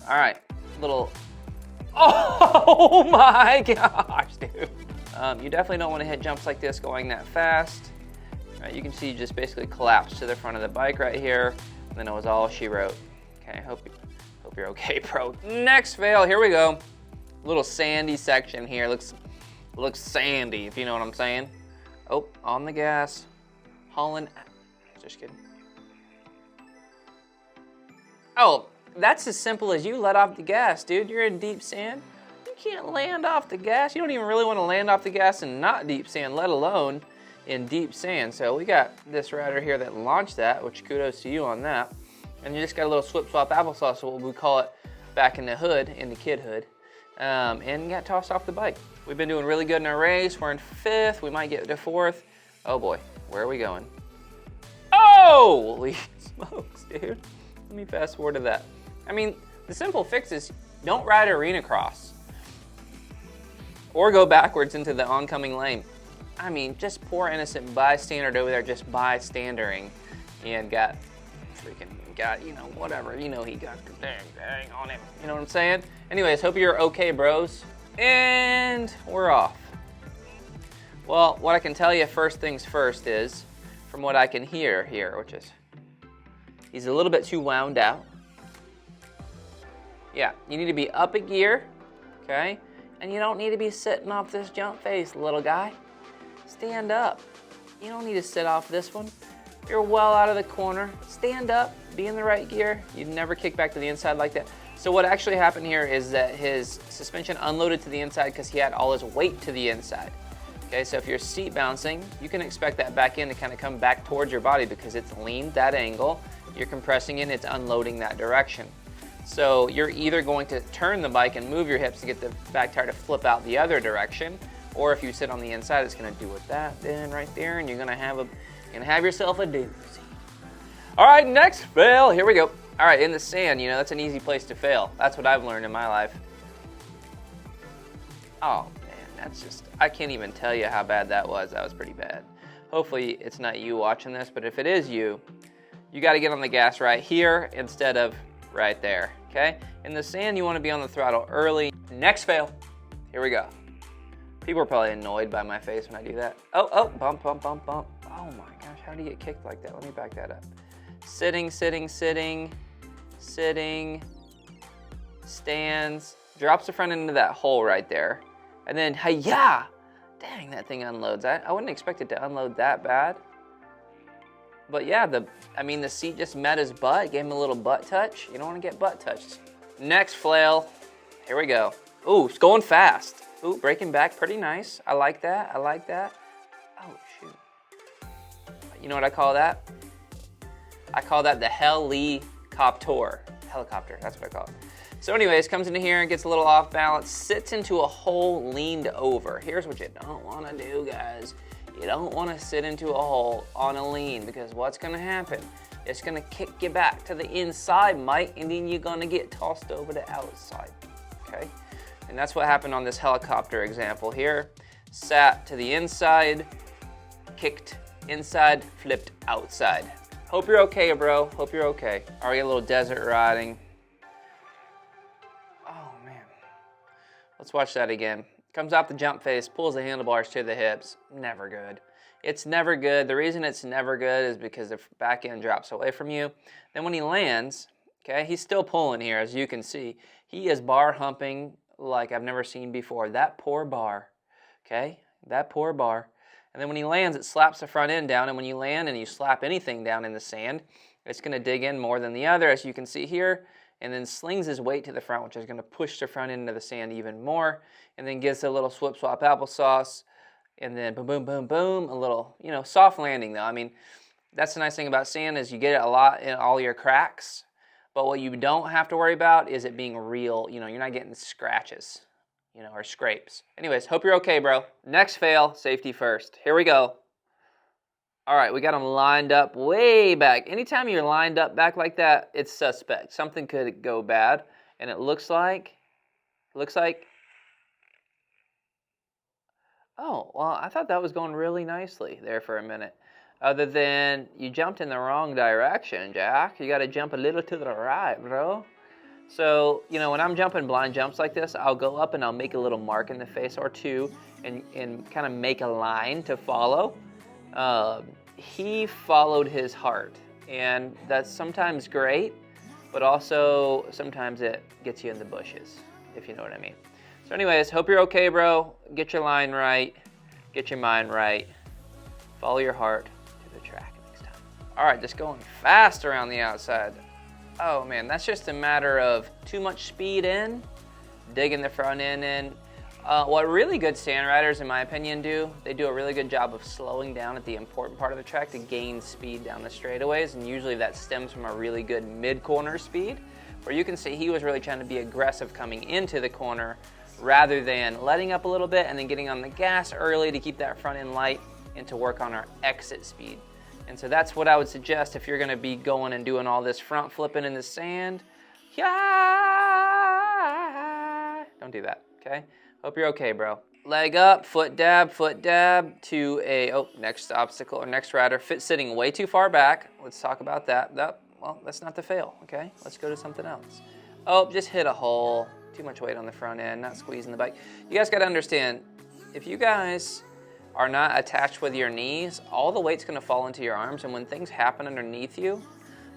All right, little, oh my gosh, dude. You definitely don't want to hit jumps like this going that fast. All right, you can see you just basically collapsed to the front of the bike right here, and then it was all she wrote. Okay, hope you're okay, bro. Next fail, here we go. Little sandy section here, looks sandy, if you know what I'm saying. Oh, on the gas, hauling, just kidding. Oh, that's as simple as you let off the gas, dude. You're in deep sand. You can't land off the gas. You don't even really want to land off the gas in not deep sand, let alone in deep sand. So we got this rider here that launched that, which kudos to you on that. And you just got a little swip swap applesauce, what we call it back in the hood, in the kid hood, and got tossed off the bike. We've been doing really good in our race. We're in 5th. We might get to 4th. Oh boy, where are we going? Oh, holy smokes, dude. Let me fast forward to that. I mean, the simple fix is don't ride arena cross or go backwards into the oncoming lane. I mean, just poor innocent bystander over there just bystandering and got, you know, whatever. You know, he got the dang on him. You know what I'm saying? Anyways, hope you're okay, bros. And we're off. Well, what I can tell you first things first is, from what I can hear here, which is, he's a little bit too wound out. Yeah, you need to be up a gear, okay? And you don't need to be sitting off this jump face, little guy. Stand up. You don't need to sit off this one. You're well out of the corner. Stand up, be in the right gear. You'd never kick back to the inside like that. So what actually happened here is that his suspension unloaded to the inside because he had all his weight to the inside. Okay, so if you're seat bouncing, you can expect that back end to kind of come back towards your body because it's leaned that angle. You're compressing in, it's unloading that direction. So you're either going to turn the bike and move your hips to get the back tire to flip out the other direction, or if you sit on the inside, it's going to do with that then right there, and you're going to have yourself a doozy. All right, next fail. Here we go. All right, in the sand, you know, that's an easy place to fail. That's what I've learned in my life. Oh, man, that's just, I can't even tell you how bad that was. That was pretty bad. Hopefully it's not you watching this, but if it is you, you got to get on the gas right here instead of right there, okay? In the sand, you want to be on the throttle early. Next fail. Here we go. People are probably annoyed by my face when I do that. Oh, bump, bump, bump, bump. Oh my gosh, how do you get kicked like that? Let me back that up. Sitting, sitting, sitting, sitting, stands, drops the front end into that hole right there. And then, hi-ya! Dang, that thing unloads. I wouldn't expect it to unload that bad. But yeah, the seat just met his butt, gave him a little butt touch. You don't want to get butt touched. Next flail. Here we go. Ooh, it's going fast. Ooh, braking back pretty nice. I like that. I like that. Oh, shoot. You know what I call that? I call that the helicopter. Helicopter, that's what I call it. So anyways, comes into here and gets a little off balance, sits into a hole leaned over. Here's what you don't want to do, guys. You don't want to sit into a hole on a lean because what's going to happen? It's going to kick you back to the inside, Mike, and then you're going to get tossed over the outside, okay? And that's what happened on this helicopter example here. Sat to the inside, kicked inside, flipped outside. Hope you're okay, bro. Hope you're okay. All right, a little desert riding. Oh, man. Let's watch that again. Comes off the jump face, pulls the handlebars to the hips. Never good. It's never good. The reason it's never good is because the back end drops away from you. Then when he lands, okay, he's still pulling here, as you can see. He is bar humping like I've never seen before. That poor bar, okay? That poor bar. And then when he lands, it slaps the front end down. And when you land and you slap anything down in the sand, it's going to dig in more than the other, as you can see here. And then slings his weight to the front, which is going to push the front end into the sand even more. And then gives a little swip swap applesauce. And then boom, boom, boom, boom. A little, you know, soft landing though. I mean, that's the nice thing about sand is you get it a lot in all your cracks. But what you don't have to worry about is it being real. You know, you're not getting scratches, you know, or scrapes. Anyways, hope you're okay, bro. Next fail, safety first. Here we go. All right, we got them lined up way back. Anytime you're lined up back like that, it's suspect. Something could go bad. And it looks like, oh, well, I thought that was going really nicely there for a minute. Other than you jumped in the wrong direction, Jack. You got to jump a little to the right, bro. So, you know, when I'm jumping blind jumps like this, I'll go up and I'll make a little mark in the face or two and kind of make a line to follow. He followed his heart, and that's sometimes great, but also sometimes it gets you in the bushes, if you know what I mean. So anyways, hope you're okay, bro. Get your line right, get your mind right, follow your heart to the track next time. All right, just going fast around the outside. Oh man, that's just a matter of too much speed in, digging the front end in. What really good sand riders, in my opinion, do, they do a really good job of slowing down at the important part of the track to gain speed down the straightaways, and usually that stems from a really good mid-corner speed, where you can see he was really trying to be aggressive coming into the corner rather than letting up a little bit and then getting on the gas early to keep that front end light and to work on our exit speed. And so that's what I would suggest if you're going to be going and doing all this front flipping in the sand. Yeah! Don't do that, okay? Hope you're okay, bro. Leg up, foot dab to a, next obstacle or next rider. Sitting way too far back. Let's talk about that. Well, that's not the fail, okay? Let's go to something else. Oh, just hit a hole. Too much weight on the front end, not squeezing the bike. You guys got to understand, if you guys are not attached with your knees, all the weight's going to fall into your arms, and when things happen underneath you,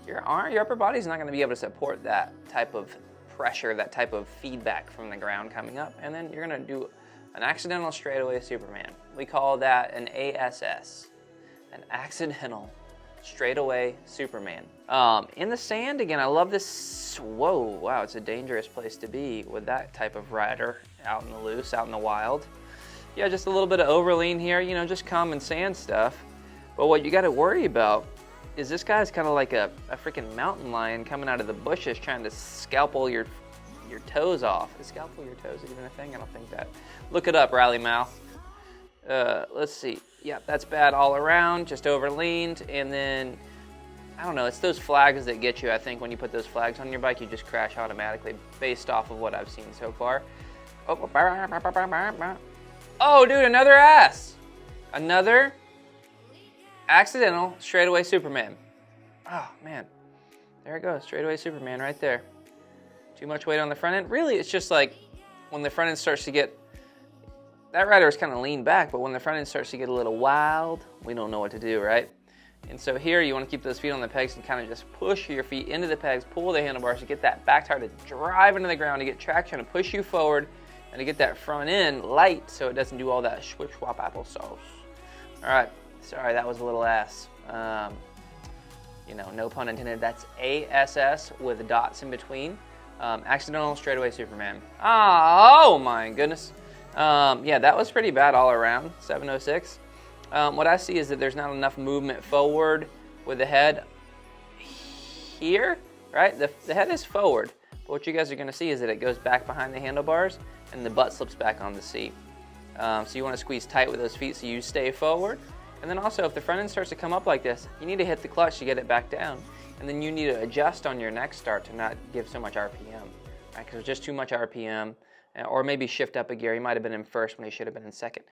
your upper body's not going to be able to support that type of pressure, that type of feedback from the ground coming up, and then you're going to do an accidental straightaway Superman. We call that an ASS, an accidental straightaway Superman. In the sand, again, I love this. Whoa, wow, it's a dangerous place to be with that type of rider out in the loose, out in the wild. Yeah, just a little bit of overlean here, you know, just common sand stuff. But what you got to worry about is this guy's kind of like a freaking mountain lion coming out of the bushes trying to scalpel your toes off. Is scalpel your toes even a thing? I don't think that. Look it up, Rally Mouth. Let's see. Yeah, that's bad all around, just overleaned. And then, I don't know, it's those flags that get you. I think when you put those flags on your bike, you just crash automatically based off of what I've seen so far. Oh, dude, another ass. Another accidental straightaway Superman. Oh, man. There it goes, straightaway Superman right there. Too much weight on the front end. Really, it's just like when the front end starts to get, that rider is kind of leaned back, but when the front end starts to get a little wild, we don't know what to do, right? And so here, you want to keep those feet on the pegs and kind of just push your feet into the pegs, pull the handlebars to get that back tire to drive into the ground, to get traction, to push you forward, and to get that front end light so it doesn't do all that swip-swap applesauce. All right, sorry, that was a little ass. You know, no pun intended. That's ASS with dots in between. Accidental straightaway Superman. Oh my goodness. Yeah, that was pretty bad all around, 706. What I see is that there's not enough movement forward with the head here, right? The head is forward, but what you guys are gonna see is that it goes back behind the handlebars and the butt slips back on the seat. So you wanna squeeze tight with those feet so you stay forward. And then also, if the front end starts to come up like this, you need to hit the clutch to get it back down. And then you need to adjust on your next start to not give so much RPM, right? Because there's just too much RPM, or maybe shift up a gear. He might have been in first when he should have been in second.